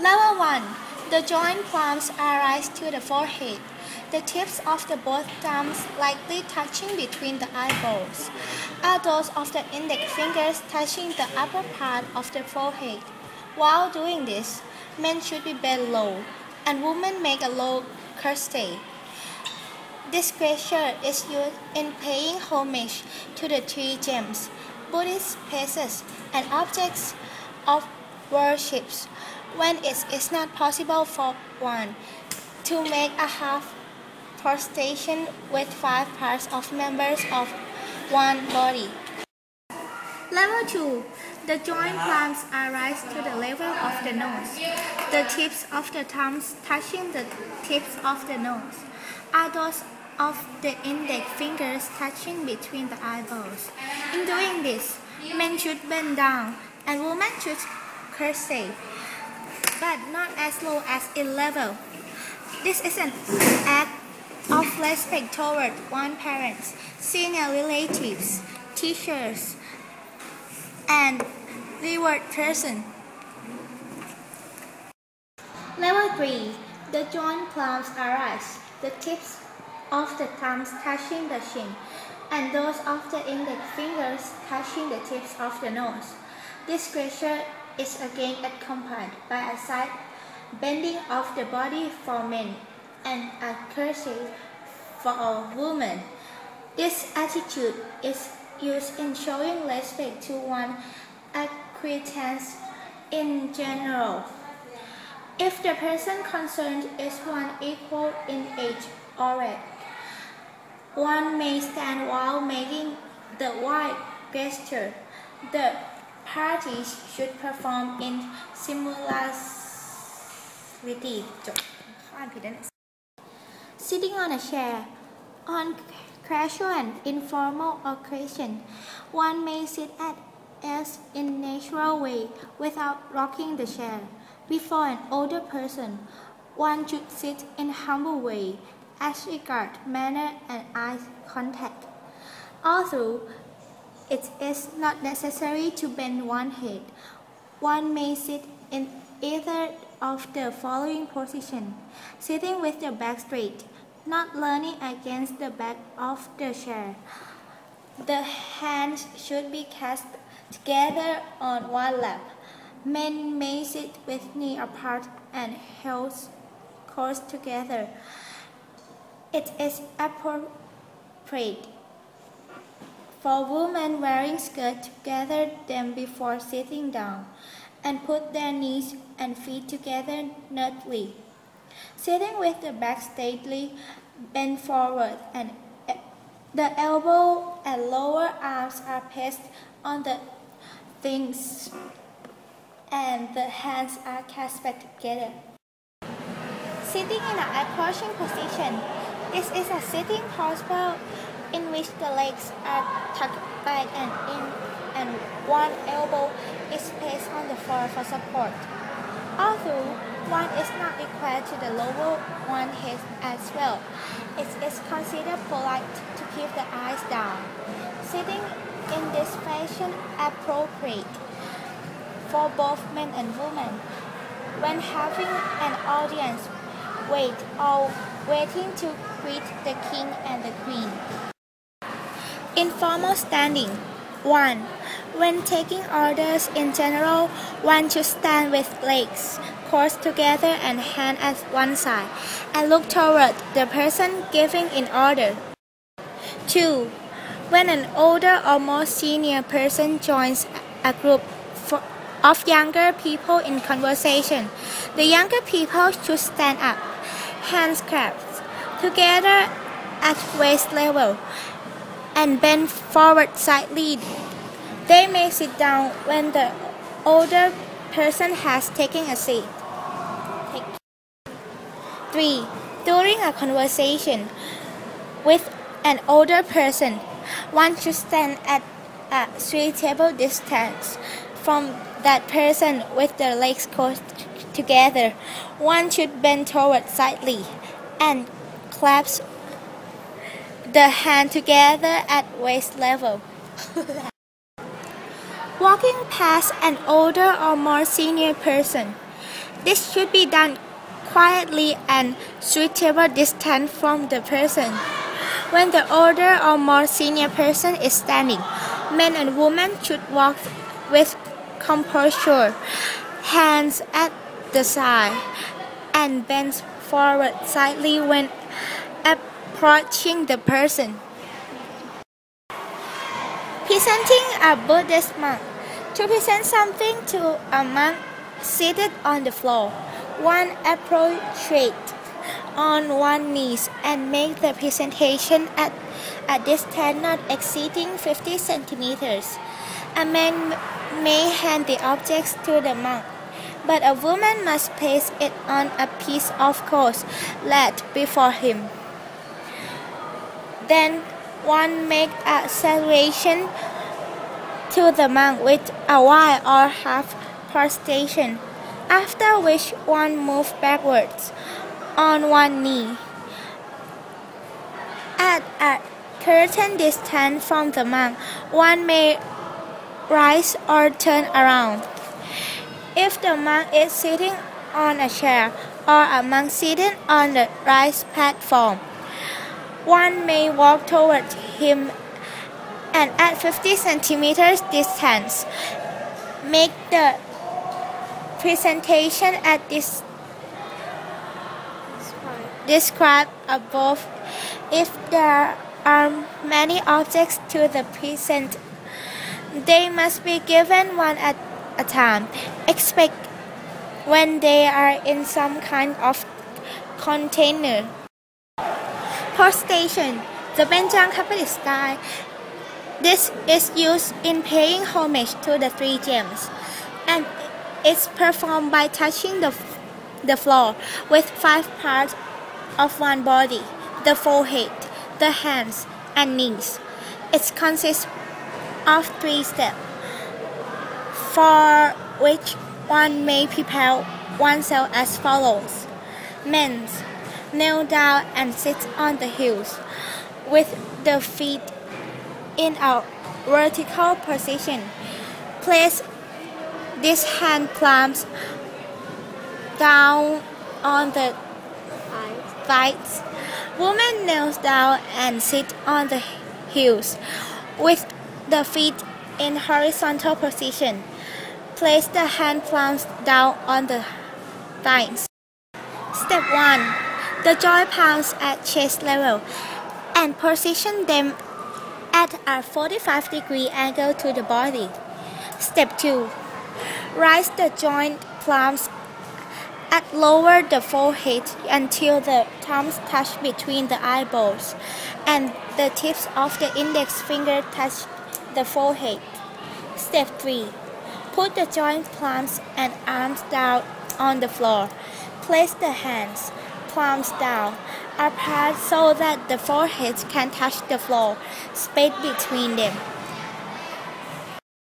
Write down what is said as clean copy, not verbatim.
Level 1. The joint palms are raised to the forehead. The tips of the both thumbs lightly touching between the eyeballs. Are those of the index fingers touching the upper part of the forehead. While doing this, men should be bent low, and women make a low curtsy. This gesture is used in paying homage to the three gems, Buddhist places, and objects of worship, when it is not possible for one to make a half prostration with 5 parts of members of one body. Level 2. The joint palms are raised to the level of the nose. The tips of the thumbs touching the tips of the nose. Are those of the index fingers touching between the eyeballs. In doing this, men should bend down and women should curtsy, but not as low as in level. This is an act of respect toward one's parents, senior relatives, teachers, and reward person. Level 3. The joint palms are raised. The tips of the thumbs touching the chin, and those of the index fingers touching the tips of the nose. This gesture is again accompanied by a side bending of the body for men and a curtsy for a woman. This attitude is used in showing respect to one's acquaintance in general. If the person concerned is one equal in age or rank, one may stand while making the wide gesture. The parties should perform in simultaneity. Sitting on a chair. On casual and informal occasion, one may sit at ease in natural way without rocking the chair. Before an older person, one should sit in humble way as regards manner and eye contact. Although it is not necessary to bend one head, one may sit in either of the following positions: sitting with the back straight, not leaning against the back of the chair. The hands should be clasped together on one lap. Men may sit with knees apart and heels close together. It is appropriate for women wearing skirts to gather them before sitting down and put their knees and feet together neatly. Sitting with the back straightly bent forward and the elbow and lower arms are placed on the thighs and the hands are clasped together. Sitting in an approaching position. This is a sitting posture in which the legs are tucked back and in and one elbow is placed on the floor for support. Although one is not required to lower one's head as well, it is considered polite to keep the eyes down. Sitting in this fashion appropriate for both men and women when having an audience wait or waiting to greet the king and the queen. Informal standing. 1. When taking orders in general, one should stand with legs crossed together and hand at one side and look toward the person giving in order. 2. When an older or more senior person joins a group of younger people in conversation, the younger people should stand up, hands clasped together at waist level, and bend forward slightly. They may sit down when the older person has taken a seat. 3. During a conversation with an older person, one should stand at a suitable distance from that person with their legs close together. One should bend forward slightly and clasp the hand together at waist level. Walking past an older or more senior person. This should be done quietly and suitable distance from the person. When the older or more senior person is standing, men and women should walk with composure, hands at the side, and bend forward slightly when approaching the person. Presenting a Buddhist monk. To present something to a monk seated on the floor, one approaches on one knee and make the presentation at a distance not exceeding 50 centimeters. A man may hand the objects to the monk, but a woman must place it on a piece of cloth laid before him. Then one makes a salutation to the monk with a wide or half prostration, after which one moves backwards on one knee. At a certain distance from the monk, one may rise or turn around. If the monk is sitting on a chair or a monk sitting on the raised platform, one may walk towards him and at 50 centimeters distance, make the presentation at this described above. If there are many objects to the present, they must be given one at a time, except when they are in some kind of container. Prostration, the Benjang Catholic style. This is used in paying homage to the three gems, and it's performed by touching the floor with 5 parts of one body: the forehead, the hands, and knees. It consists of 3 steps, for which one may prepare oneself as follows. Men kneel down and sit on the heels, with the feet in a vertical position. Place these hand palms down on the thighs. Woman kneels down and sit on the heels, with the feet in horizontal position. Place the hand palms down on the thighs. Step 1. The joint palms at chest level and position them at a 45-degree angle to the body. Step 2. Rise the joint palms and lower the forehead until the thumbs touch between the eyeballs and the tips of the index finger touch the forehead. Step 3. Put the joint palms and arms down on the floor. Place the hands, palms down, apart so that the foreheads can touch the floor, space between them.